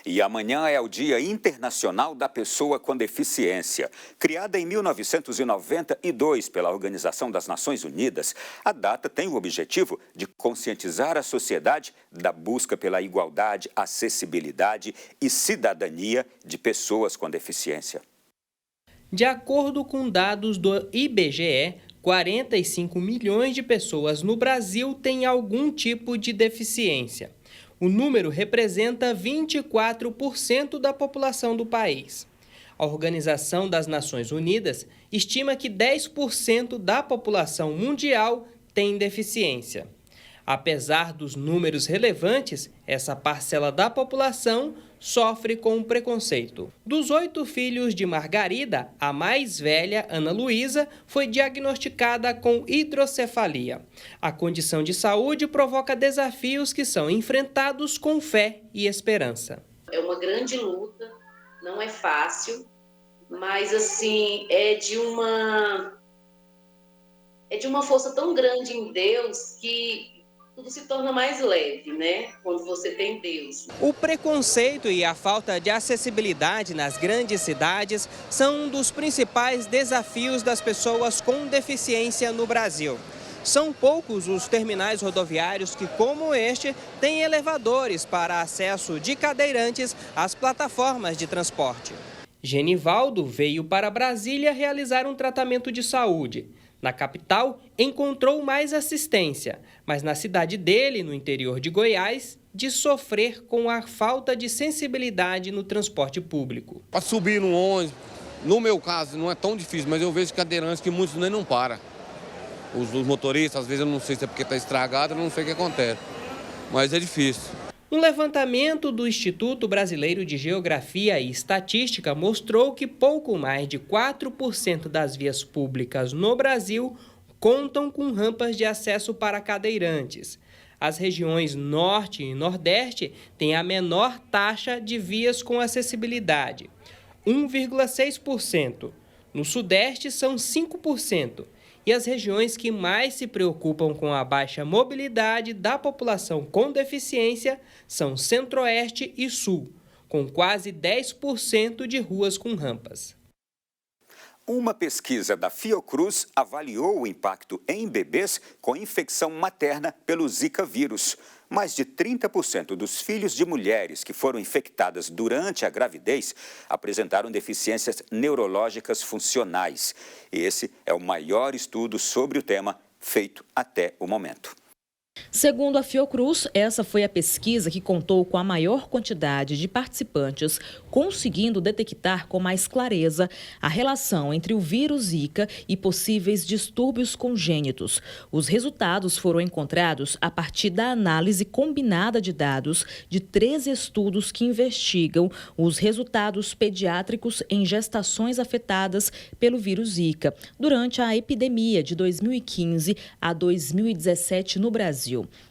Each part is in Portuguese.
E amanhã é o Dia Internacional da Pessoa com Deficiência. Criada em 1992 pela Organização das Nações Unidas, a data tem o objetivo de conscientizar a sociedade da busca pela igualdade, acessibilidade e cidadania de pessoas com deficiência. De acordo com dados do IBGE, 45 milhões de pessoas no Brasil têm algum tipo de deficiência. O número representa 24% da população do país. A Organização das Nações Unidas estima que 10% da população mundial tem deficiência. Apesar dos números relevantes, essa parcela da população sofre com preconceito. Dos 8 filhos de Margarida, a mais velha, Ana Luísa, foi diagnosticada com hidrocefalia. A condição de saúde provoca desafios que são enfrentados com fé e esperança. É uma grande luta, não é fácil, mas assim, é de uma força tão grande em Deus que tudo se torna mais leve, né? Quando você tem Deus. O preconceito e a falta de acessibilidade nas grandes cidades são um dos principais desafios das pessoas com deficiência no Brasil. São poucos os terminais rodoviários que, como este, têm elevadores para acesso de cadeirantes às plataformas de transporte. Genivaldo veio para Brasília realizar um tratamento de saúde. Na capital, encontrou mais assistência, mas na cidade dele, no interior de Goiás, de sofrer com a falta de sensibilidade no transporte público. Para subir no ônibus, no meu caso, não é tão difícil, mas eu vejo cadeirantes que muitos nem não param. Os motoristas, às vezes, eu não sei se é porque está estragado, eu não sei o que acontece, mas é difícil. Um levantamento do Instituto Brasileiro de Geografia e Estatística mostrou que pouco mais de 4% das vias públicas no Brasil contam com rampas de acesso para cadeirantes. As regiões Norte e Nordeste têm a menor taxa de vias com acessibilidade, 1,6%. No Sudeste são 5%. E as regiões que mais se preocupam com a baixa mobilidade da população com deficiência são Centro-Oeste e Sul, com quase 10% de ruas com rampas. Uma pesquisa da Fiocruz avaliou o impacto em bebês com infecção materna pelo Zika vírus. Mais de 30% dos filhos de mulheres que foram infectadas durante a gravidez apresentaram deficiências neurológicas funcionais. Esse é o maior estudo sobre o tema feito até o momento. Segundo a Fiocruz, essa foi a pesquisa que contou com a maior quantidade de participantes, conseguindo detectar com mais clareza a relação entre o vírus Zika e possíveis distúrbios congênitos. Os resultados foram encontrados a partir da análise combinada de dados de 13 estudos que investigam os resultados pediátricos em gestações afetadas pelo vírus Zika durante a epidemia de 2015 a 2017 no Brasil.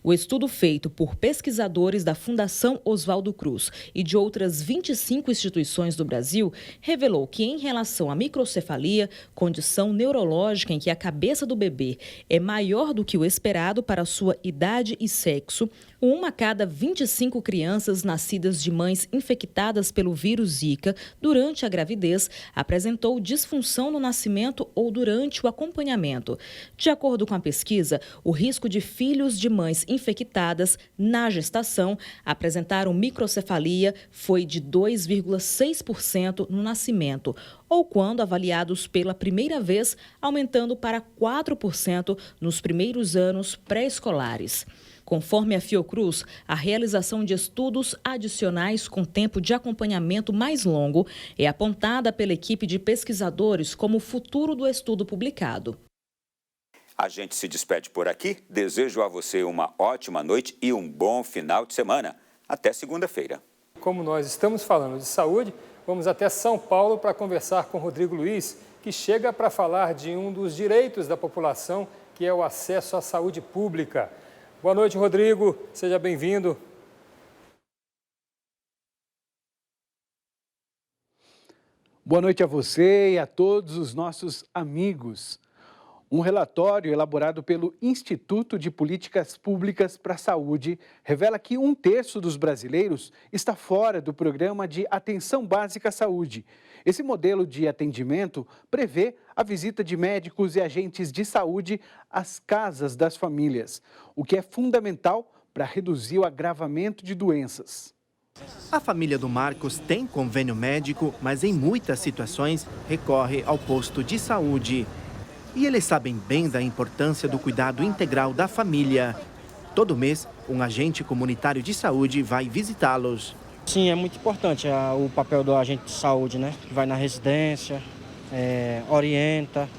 O estudo feito por pesquisadores da Fundação Oswaldo Cruz e de outras 25 instituições do Brasil revelou que, em relação à microcefalia, condição neurológica em que a cabeça do bebê é maior do que o esperado para sua idade e sexo, uma a cada 25 crianças nascidas de mães infectadas pelo vírus Zika durante a gravidez apresentou disfunção no nascimento ou durante o acompanhamento. De acordo com a pesquisa, o risco de filhos de mães infectadas na gestação apresentaram microcefalia foi de 2,6% no nascimento, ou quando avaliados pela primeira vez, aumentando para 4% nos primeiros anos pré-escolares. Conforme a Fiocruz, a realização de estudos adicionais com tempo de acompanhamento mais longo é apontada pela equipe de pesquisadores como o futuro do estudo publicado. A gente se despede por aqui. Desejo a você uma ótima noite e um bom final de semana. Até segunda-feira. Como nós estamos falando de saúde, vamos até São Paulo para conversar com Rodrigo Luiz, que chega para falar de um dos direitos da população, que é o acesso à saúde pública. Boa noite, Rodrigo. Seja bem-vindo. Boa noite a você e a todos os nossos amigos. Um relatório elaborado pelo Instituto de Políticas Públicas para a Saúde revela que 1/3 dos brasileiros está fora do programa de atenção básica à saúde. Esse modelo de atendimento prevê a visita de médicos e agentes de saúde às casas das famílias, o que é fundamental para reduzir o agravamento de doenças. A família do Marcos tem convênio médico, mas em muitas situações recorre ao posto de saúde. E eles sabem bem da importância do cuidado integral da família. Todo mês, um agente comunitário de saúde vai visitá-los. Sim, é muito importante o papel do agente de saúde, né? Que vai na residência, orienta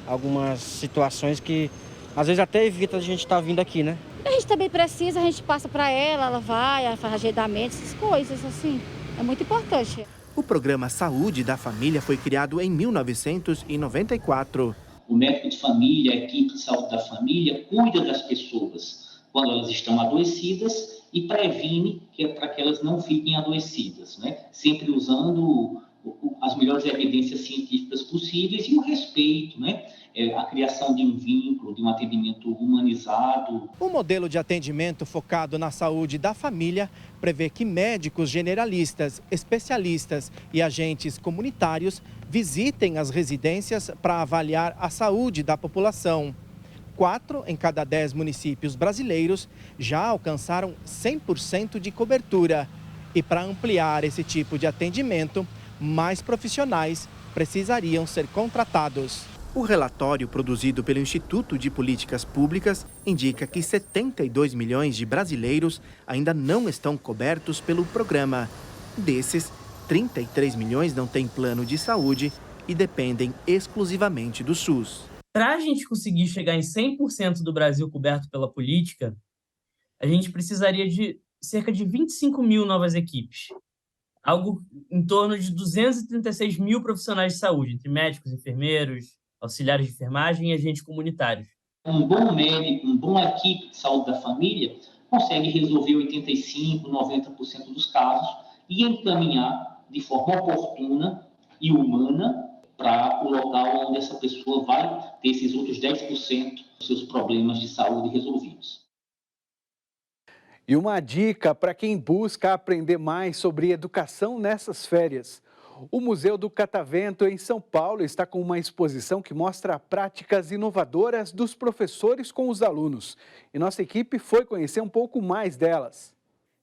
algumas situações que às vezes até evita a gente estar vindo aqui, né? A gente também precisa, a gente passa para ela vai, ela faz agendamento, essas coisas assim. É muito importante. O programa Saúde da Família foi criado em 1994. O médico de família, a equipe de saúde da família, cuida das pessoas quando elas estão adoecidas e previne para que elas não fiquem adoecidas, né? Sempre usando as melhores evidências científicas possíveis e o respeito, né? A criação de um vínculo, de um atendimento humanizado. O modelo de atendimento focado na saúde da família prevê que médicos generalistas, especialistas e agentes comunitários visitem as residências para avaliar a saúde da população. 4 em cada 10 municípios brasileiros já alcançaram 100% de cobertura. E para ampliar esse tipo de atendimento, mais profissionais precisariam ser contratados. O relatório produzido pelo Instituto de Políticas Públicas indica que 72 milhões de brasileiros ainda não estão cobertos pelo programa. Desses, 33 milhões não têm plano de saúde e dependem exclusivamente do SUS. Para a gente conseguir chegar em 100% do Brasil coberto pela política, a gente precisaria de cerca de 25 mil novas equipes. Algo em torno de 236 mil profissionais de saúde, entre médicos, enfermeiros, auxiliares de enfermagem e agentes comunitários. Um bom médico, uma boa equipe de saúde da família consegue resolver 85%, 90% dos casos e encaminhar de forma oportuna e humana para o local onde essa pessoa vai ter esses outros 10% dos seus problemas de saúde resolvidos. E uma dica para quem busca aprender mais sobre educação nessas férias. O Museu do Catavento, em São Paulo, está com uma exposição que mostra práticas inovadoras dos professores com os alunos. E nossa equipe foi conhecer um pouco mais delas.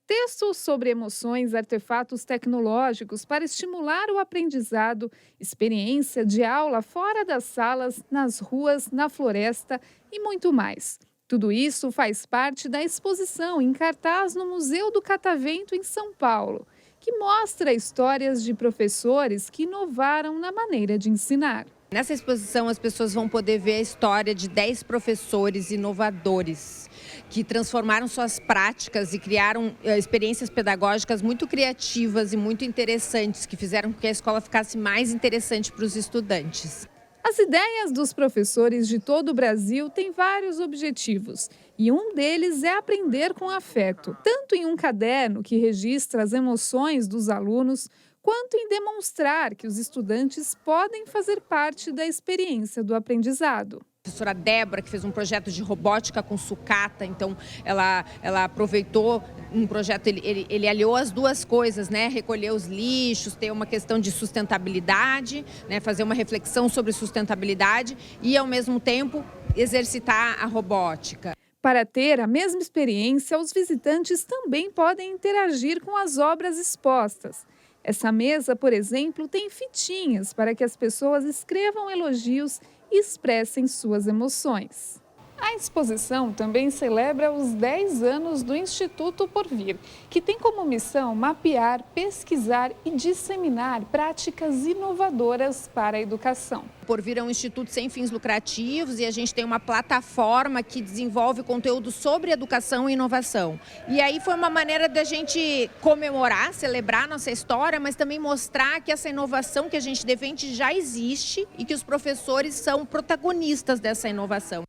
Textos sobre emoções, artefatos tecnológicos para estimular o aprendizado, experiência de aula fora das salas, nas ruas, na floresta e muito mais. Tudo isso faz parte da exposição em cartaz no Museu do Catavento, em São Paulo, que mostra histórias de professores que inovaram na maneira de ensinar. Nessa exposição, as pessoas vão poder ver a história de 10 professores inovadores que transformaram suas práticas e criaram experiências pedagógicas muito criativas e muito interessantes, que fizeram com que a escola ficasse mais interessante para os estudantes. As ideias dos professores de todo o Brasil têm vários objetivos e um deles é aprender com afeto, tanto em um caderno que registra as emoções dos alunos, quanto em demonstrar que os estudantes podem fazer parte da experiência do aprendizado. A professora Débora, que fez um projeto de robótica com sucata, então ela aproveitou um projeto, ele aliou as duas coisas, né? Recolher os lixos, ter uma questão de sustentabilidade, né? Fazer uma reflexão sobre sustentabilidade e, ao mesmo tempo, exercitar a robótica. Para ter a mesma experiência, os visitantes também podem interagir com as obras expostas. Essa mesa, por exemplo, tem fitinhas para que as pessoas escrevam elogios e expressem suas emoções. A exposição também celebra os 10 anos do Instituto Porvir, que tem como missão mapear, pesquisar e disseminar práticas inovadoras para a educação. O Porvir é um instituto sem fins lucrativos e a gente tem uma plataforma que desenvolve conteúdo sobre educação e inovação. E aí foi uma maneira da gente comemorar, celebrar nossa história, mas também mostrar que essa inovação que a gente defende já existe e que os professores são protagonistas dessa inovação.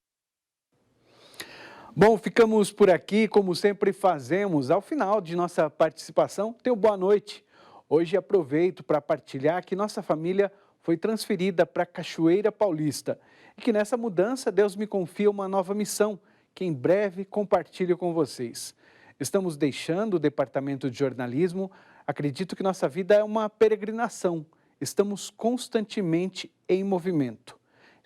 Bom, ficamos por aqui, como sempre fazemos. Ao final de nossa participação, tenham boa noite. Hoje aproveito para partilhar que nossa família foi transferida para Cachoeira Paulista e que nessa mudança Deus me confia uma nova missão que em breve compartilho com vocês. Estamos deixando o departamento de jornalismo. Acredito que nossa vida é uma peregrinação. Estamos constantemente em movimento.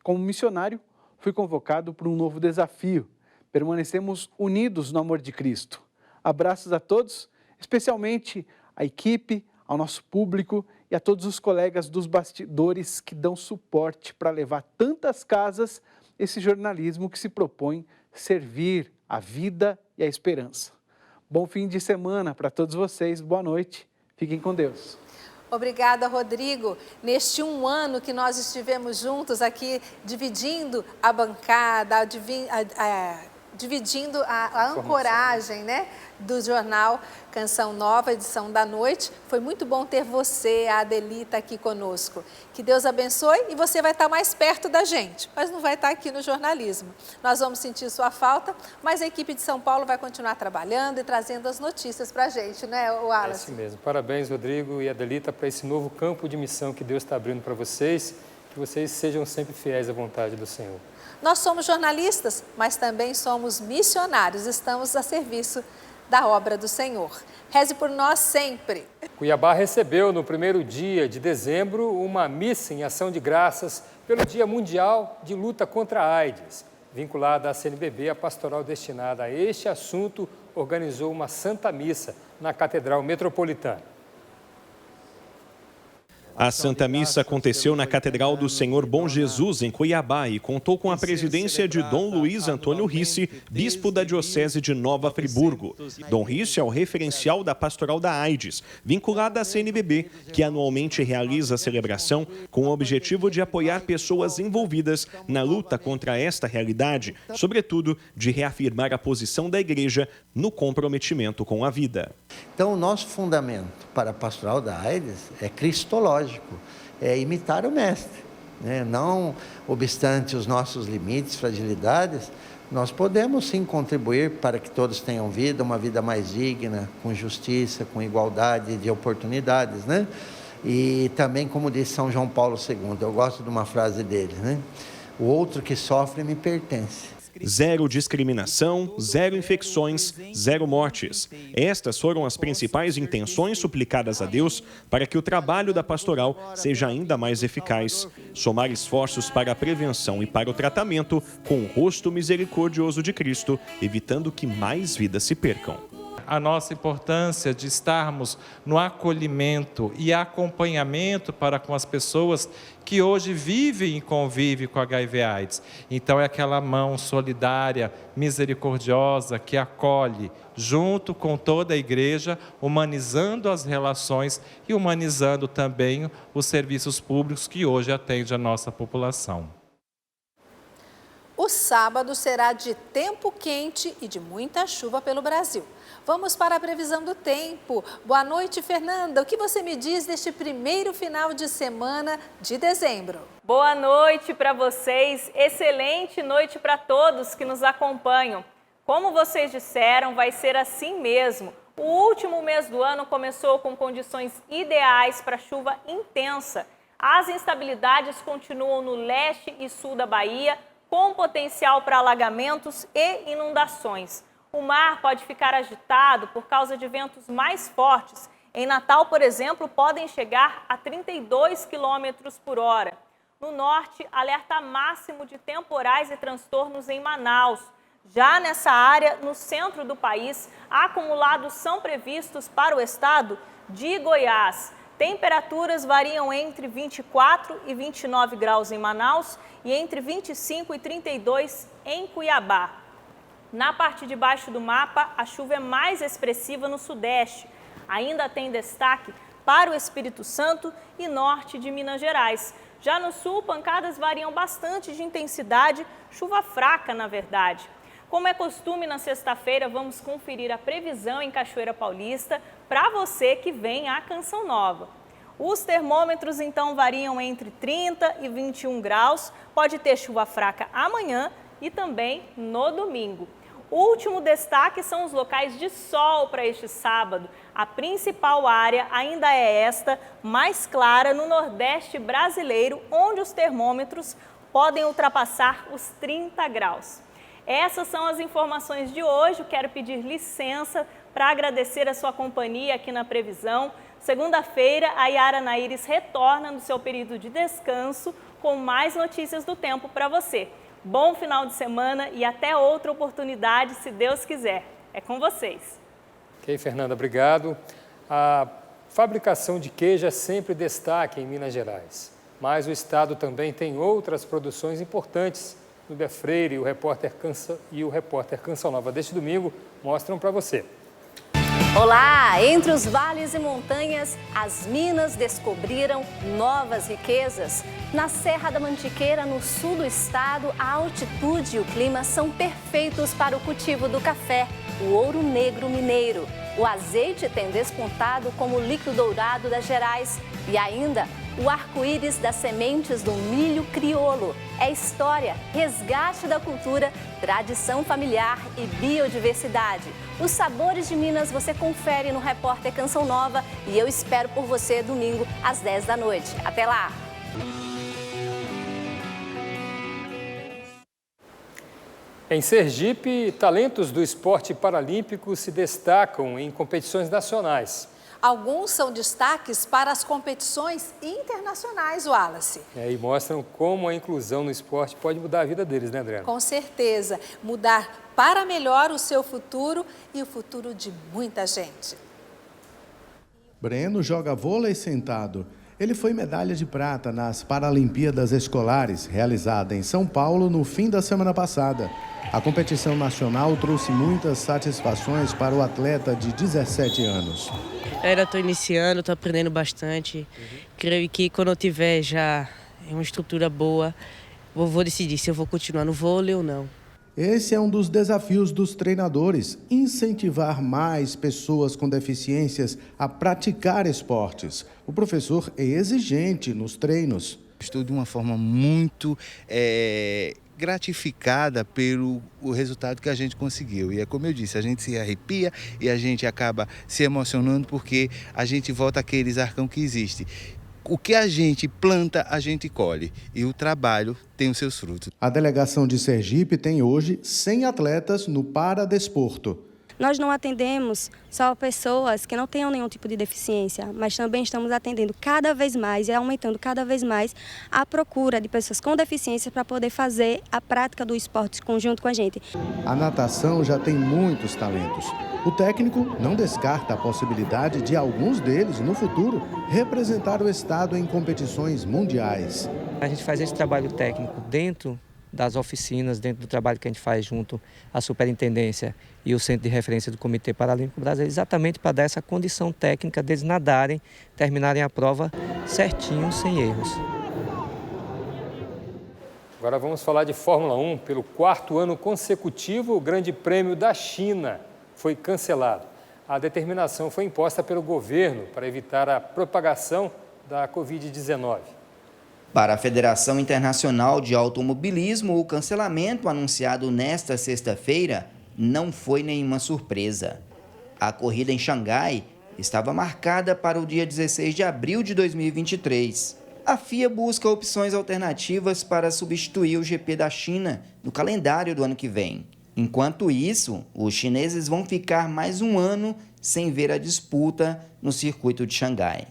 Como missionário, fui convocado para um novo desafio. Permanecemos unidos no amor de Cristo. Abraços a todos, especialmente à equipe, ao nosso público e a todos os colegas dos bastidores que dão suporte para levar a tantas casas esse jornalismo que se propõe servir a vida e a esperança. Bom fim de semana para todos vocês, boa noite, fiquem com Deus. Obrigada, Rodrigo. Neste um ano que nós estivemos juntos aqui, dividindo a bancada, dividindo a ancoragem, né, do jornal Canção Nova, edição da noite. Foi muito bom ter você, a Adelita, aqui conosco. Que Deus abençoe e você vai estar mais perto da gente, mas não vai estar aqui no jornalismo. Nós vamos sentir sua falta, mas a equipe de São Paulo vai continuar trabalhando e trazendo as notícias para a gente, né, Wallace? É assim mesmo. Parabéns, Rodrigo e Adelita, para esse novo campo de missão que Deus está abrindo para vocês. Que vocês sejam sempre fiéis à vontade do Senhor. Nós somos jornalistas, mas também somos missionários. Estamos a serviço da obra do Senhor. Reze por nós sempre. Cuiabá recebeu no primeiro dia de dezembro uma missa em ação de graças pelo Dia Mundial de Luta contra a AIDS. Vinculada à CNBB, a pastoral destinada a este assunto organizou uma Santa Missa na Catedral Metropolitana. A Santa Missa aconteceu na Catedral do Senhor Bom Jesus, em Cuiabá, e contou com a presidência de Dom Luiz Antônio Ricci, bispo da Diocese de Nova Friburgo. Dom Ricci é o referencial da Pastoral da AIDS, vinculada à CNBB, que anualmente realiza a celebração com o objetivo de apoiar pessoas envolvidas na luta contra esta realidade, sobretudo de reafirmar a posição da Igreja no comprometimento com a vida. Então, o nosso fundamento para a Pastoral da AIDS é cristológico. É imitar o Mestre, né? Não obstante os nossos limites, fragilidades, nós podemos sim contribuir para que todos tenham vida, uma vida mais digna, com justiça, com igualdade de oportunidades, né? E também, como disse São João Paulo II, eu gosto de uma frase dele, né? O outro que sofre me pertence. Zero discriminação, zero infecções, zero mortes. Estas foram as principais intenções suplicadas a Deus para que o trabalho da pastoral seja ainda mais eficaz. Somar esforços para a prevenção e para o tratamento com o rosto misericordioso de Cristo, evitando que mais vidas se percam. A nossa importância de estarmos no acolhimento e acompanhamento para com as pessoas que hoje vivem e convivem com HIV/AIDS. Então é aquela mão solidária, misericordiosa, que acolhe, junto com toda a igreja, humanizando as relações e humanizando também os serviços públicos que hoje atendem a nossa população. O sábado será de tempo quente e de muita chuva pelo Brasil. Vamos para a previsão do tempo. Boa noite, Fernanda. O que você me diz deste primeiro final de semana de dezembro? Boa noite para vocês. Excelente noite para todos que nos acompanham. Como vocês disseram, vai ser assim mesmo. O último mês do ano começou com condições ideais para chuva intensa. As instabilidades continuam no leste e sul da Bahia, com potencial para alagamentos e inundações. O mar pode ficar agitado por causa de ventos mais fortes. Em Natal, por exemplo, podem chegar a 32 km por hora. No norte, alerta máximo de temporais e transtornos em Manaus. Já nessa área, no centro do país, acumulados são previstos para o estado de Goiás. Temperaturas variam entre 24 e 29 graus em Manaus e entre 25 e 32 em Cuiabá. Na parte de baixo do mapa, a chuva é mais expressiva no sudeste. Ainda tem destaque para o Espírito Santo e norte de Minas Gerais. Já no sul, pancadas variam bastante de intensidade, chuva fraca, na verdade. Como é costume, na sexta-feira, vamos conferir a previsão em Cachoeira Paulista para você que vem à Canção Nova. Os termômetros, então, variam entre 30 e 21 graus. Pode ter chuva fraca amanhã e também no domingo. O último destaque são os locais de sol para este sábado. A principal área ainda é esta, mais clara, no Nordeste brasileiro, onde os termômetros podem ultrapassar os 30 graus. Essas são as informações de hoje. Eu quero pedir licença para agradecer a sua companhia aqui na Previsão. Segunda-feira, a Yara Naires retorna no seu período de descanso com mais notícias do tempo para você. Bom final de semana e até outra oportunidade, se Deus quiser. É com vocês. Ok, Fernanda, obrigado. A fabricação de queijo é sempre destaque em Minas Gerais. Mas o estado também tem outras produções importantes. Núbia Freire e o repórter Canção Nova deste domingo mostram para você. Olá! Entre os vales e montanhas, as Minas descobriram novas riquezas. Na Serra da Mantiqueira, no sul do estado, a altitude e o clima são perfeitos para o cultivo do café, o ouro negro mineiro. O azeite tem despontado como o líquido dourado das Gerais e ainda o arco-íris das sementes do milho crioulo. É história, resgate da cultura, tradição familiar e biodiversidade. Os sabores de Minas você confere no repórter Canção Nova e eu espero por você domingo às 10 da noite. Até lá! Em Sergipe, talentos do esporte paralímpico se destacam em competições nacionais. Alguns são destaques para as competições internacionais, Wallace. E mostram como a inclusão no esporte pode mudar a vida deles, né, Adriana? Com certeza, mudar para melhor o seu futuro e o futuro de muita gente. Breno joga vôlei sentado. Ele foi medalha de prata nas Paralimpíadas Escolares, realizada em São Paulo no fim da semana passada. A competição nacional trouxe muitas satisfações para o atleta de 17 anos. Eu ainda estou iniciando, estou aprendendo bastante. Creio que quando eu tiver já uma estrutura boa, vou decidir se eu vou continuar no vôlei ou não. Esse é um dos desafios dos treinadores, incentivar mais pessoas com deficiências a praticar esportes. O professor é exigente nos treinos. Estou de uma forma muito gratificada pelo resultado que a gente conseguiu. E é como eu disse, a gente se arrepia e a gente acaba se emocionando porque a gente volta àquele arcão que existe. O que a gente planta, a gente colhe. E o trabalho tem os seus frutos. A delegação de Sergipe tem hoje 100 atletas no paradesporto. Nós não atendemos só pessoas que não tenham nenhum tipo de deficiência, mas também estamos atendendo cada vez mais e aumentando cada vez mais a procura de pessoas com deficiência para poder fazer a prática do esporte conjunto com a gente. A natação já tem muitos talentos. O técnico não descarta a possibilidade de alguns deles, no futuro, representar o estado em competições mundiais. A gente faz esse trabalho técnico dentro das oficinas, dentro do trabalho que a gente faz junto à Superintendência e o Centro de Referência do Comitê Paralímpico Brasileiro, exatamente para dar essa condição técnica deles nadarem, terminarem a prova certinho, sem erros. Agora vamos falar de Fórmula 1. Pelo 4º ano consecutivo, o Grande Prêmio da China foi cancelado. A determinação foi imposta pelo governo para evitar a propagação da Covid-19. Para a Federação Internacional de Automobilismo, o cancelamento anunciado nesta sexta-feira não foi nenhuma surpresa. A corrida em Xangai estava marcada para o dia 16 de abril de 2023. A FIA busca opções alternativas para substituir o GP da China no calendário do ano que vem. Enquanto isso, os chineses vão ficar mais um ano sem ver a disputa no circuito de Xangai.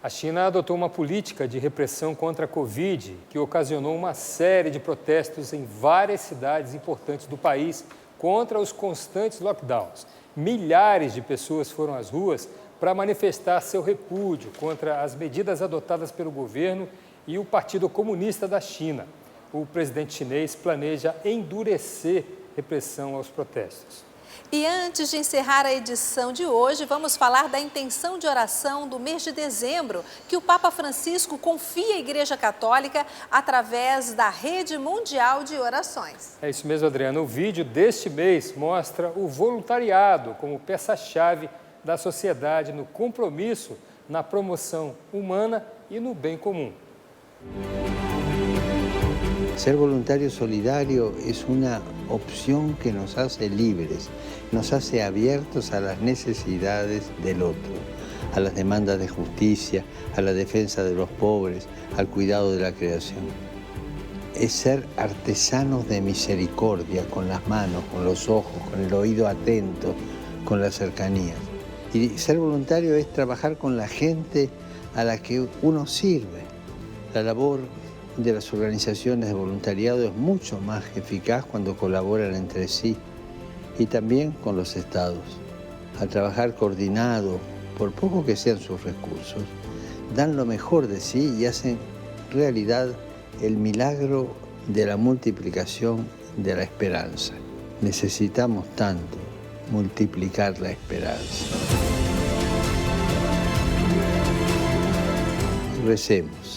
A China adotou uma política de repressão contra a Covid que ocasionou uma série de protestos em várias cidades importantes do país contra os constantes lockdowns. Milhares de pessoas foram às ruas para manifestar seu repúdio contra as medidas adotadas pelo governo e o Partido Comunista da China. O presidente chinês planeja endurecer repressão aos protestos. E antes de encerrar a edição de hoje, vamos falar da intenção de oração do mês de dezembro, que o Papa Francisco confia à Igreja Católica através da Rede Mundial de Orações. É isso mesmo, Adriana. O vídeo deste mês mostra o voluntariado como peça-chave da sociedade no compromisso, na promoção humana e no bem comum. Ser voluntario solidario es una opción que nos hace libres, nos hace abiertos a las necesidades del otro, a las demandas de justicia, a la defensa de los pobres, al cuidado de la creación. Es ser artesanos de misericordia, con las manos, con los ojos, con el oído atento, con la cercanía. Y ser voluntario es trabajar con la gente a la que uno sirve. La labor de las organizaciones de voluntariado es mucho más eficaz cuando colaboran entre sí y también con los estados. Al trabajar coordinado, por poco que sean sus recursos, dan lo mejor de sí y hacen realidad el milagro de la multiplicación de la esperanza. Necesitamos tanto multiplicar la esperanza. Recemos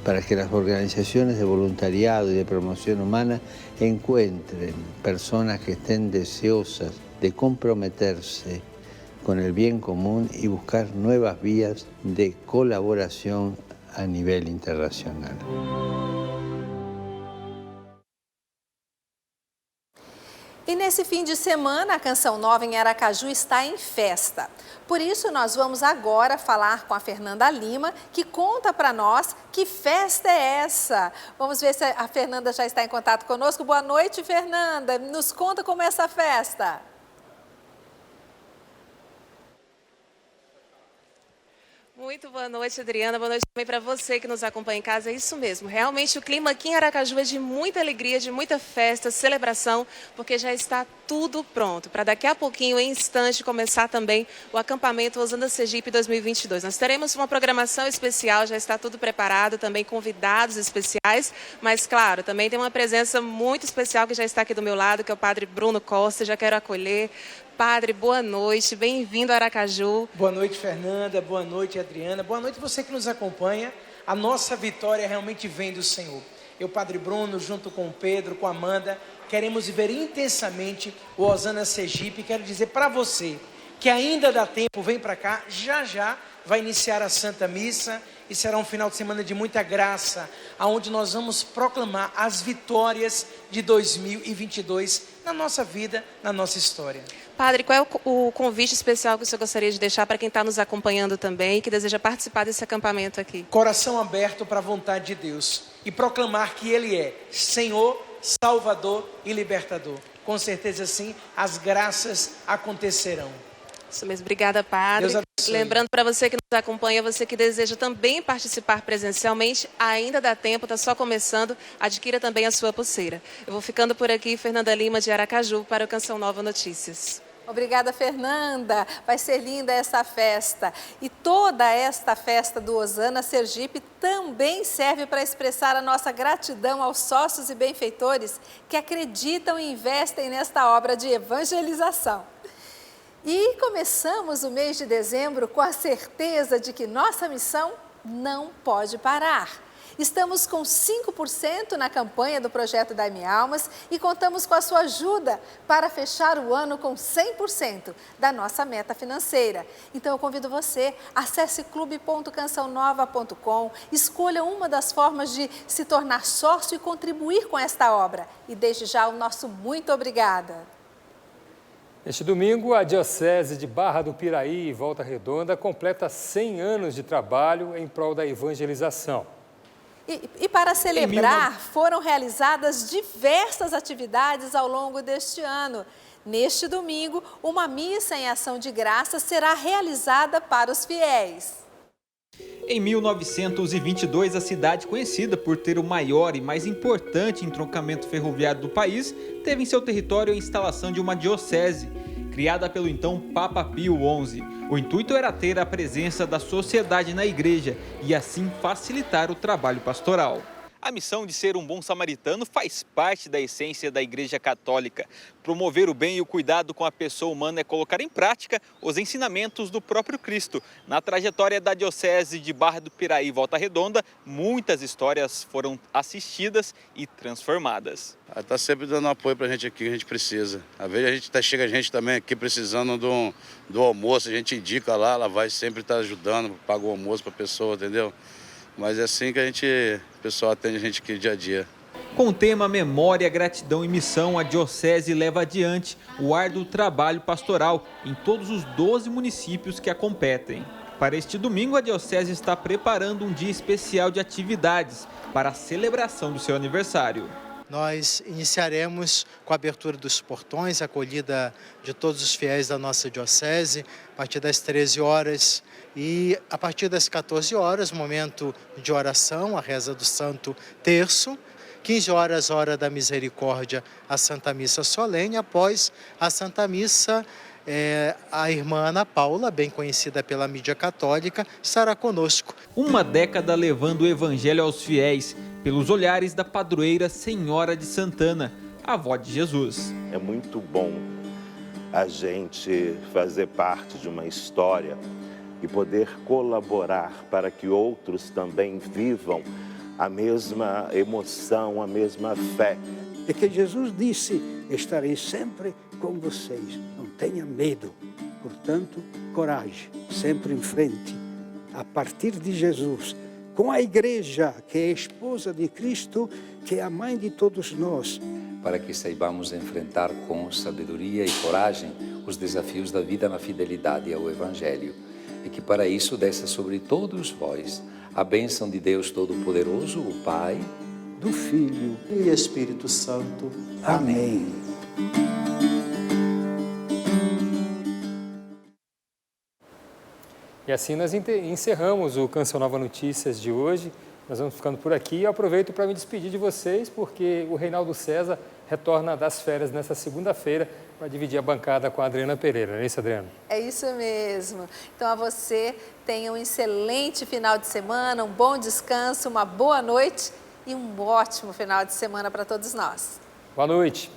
para que las organizaciones de voluntariado y de promoción humana encuentren personas que estén deseosas de comprometerse con el bien común y buscar nuevas vías de colaboración a nivel internacional. E nesse fim de semana, a Canção Nova em Aracaju está em festa. Por isso, nós vamos agora falar com a Fernanda Lima, que conta para nós que festa é essa. Vamos ver se a Fernanda já está em contato conosco. Boa noite, Fernanda. Nos conta como é essa festa. Muito boa noite, Adriana. Boa noite também para você que nos acompanha em casa. É isso mesmo. Realmente o clima aqui em Aracaju é de muita alegria, de muita festa, celebração, porque já está tudo pronto para daqui a pouquinho, em instante, começar também o acampamento Osana Sergipe 2022. Nós teremos uma programação especial, já está tudo preparado, também convidados especiais, mas claro, também tem uma presença muito especial que já está aqui do meu lado, que é o Padre Bruno Costa. Já quero acolher. Padre, boa noite, bem-vindo a Aracaju. Boa noite, Fernanda, boa noite, Adriana, boa noite você que nos acompanha. A nossa vitória realmente vem do Senhor. Eu, Padre Bruno, junto com o Pedro, com a Amanda, queremos viver intensamente o Osana Sergipe. Quero dizer para você que ainda dá tempo, vem para cá, já vai iniciar a Santa Missa e será um final de semana de muita graça, onde nós vamos proclamar as vitórias de 2022 na nossa vida, na nossa história. Padre, qual é o convite especial que o senhor gostaria de deixar para quem está nos acompanhando também, que deseja participar desse acampamento aqui? Coração aberto para a vontade de Deus e proclamar que Ele é Senhor, Salvador e Libertador. Com certeza sim, as graças acontecerão. Isso mesmo, obrigada, Padre. Deus abençoe. Lembrando para você que nos acompanha, você que deseja também participar presencialmente, ainda dá tempo, está só começando, adquira também a sua pulseira. Eu vou ficando por aqui, Fernanda Lima de Aracaju, para o Canção Nova Notícias. Obrigada, Fernanda. Vai ser linda essa festa. E toda esta festa do Osana Sergipe também serve para expressar a nossa gratidão aos sócios e benfeitores que acreditam e investem nesta obra de evangelização. E começamos o mês de dezembro com a certeza de que nossa missão não pode parar. Estamos com 5% na campanha do projeto Dai-me Almas e contamos com a sua ajuda para fechar o ano com 100% da nossa meta financeira. Então eu convido você, acesse clube.cançãonova.com, escolha uma das formas de se tornar sócio e contribuir com esta obra. E desde já o nosso muito obrigada. Este domingo, a Diocese de Barra do Piraí e Volta Redonda completa 100 anos de trabalho em prol da evangelização. E para celebrar, foram realizadas diversas atividades ao longo deste ano. Neste domingo, uma missa em ação de graça será realizada para os fiéis. Em 1922, a cidade, conhecida por ter o maior e mais importante entroncamento ferroviário do país, teve em seu território a instalação de uma diocese, criada pelo então Papa Pio XI. O intuito era ter a presença da sociedade na igreja e assim facilitar o trabalho pastoral. A missão de ser um bom samaritano faz parte da essência da Igreja Católica. Promover o bem e o cuidado com a pessoa humana é colocar em prática os ensinamentos do próprio Cristo. Na trajetória da Diocese de Barra do Piraí e Volta Redonda, muitas histórias foram assistidas e transformadas. Está sempre dando apoio para a gente aqui que a gente precisa. Às vezes chega a gente também aqui precisando do almoço, a gente indica lá, ela vai sempre estar ajudando, paga o almoço para a pessoa, entendeu? Mas é assim que o pessoal atende a gente aqui dia a dia. Com o tema Memória, Gratidão e Missão, a Diocese leva adiante o árduo trabalho pastoral em todos os 12 municípios que a competem. Para este domingo, a Diocese está preparando um dia especial de atividades para a celebração do seu aniversário. Nós iniciaremos com a abertura dos portões, a acolhida de todos os fiéis da nossa Diocese, a partir das 13 horas e a partir das 14 horas, momento de oração, a reza do Santo Terço. 15 horas, hora da misericórdia, a Santa Missa solene. Após a Santa Missa, a irmã Ana Paula, bem conhecida pela mídia católica, estará conosco. Uma década levando o evangelho aos fiéis, pelos olhares da padroeira Senhora de Santana, a avó de Jesus. É muito bom a gente fazer parte de uma história e poder colaborar para que outros também vivam a mesma emoção, a mesma fé. É que Jesus disse: estarei sempre com vocês, não tenha medo. Portanto, coragem, sempre em frente. A partir de Jesus, com a Igreja, que é a esposa de Cristo, que é a mãe de todos nós. Para que saibamos enfrentar com sabedoria e coragem os desafios da vida na fidelidade ao Evangelho. E que para isso desça sobre todos vós a bênção de Deus Todo-Poderoso, o Pai, do Filho e Espírito Santo. Amém. E assim nós encerramos o Canção Nova Notícias de hoje. Nós vamos ficando por aqui e eu aproveito para me despedir de vocês, porque o Reinaldo César retorna das férias nessa segunda-feira para dividir a bancada com a Adriana Pereira. Não é isso, Adriana? É isso mesmo. Então, a você, tenha um excelente final de semana, um bom descanso, uma boa noite e um ótimo final de semana para todos nós. Boa noite.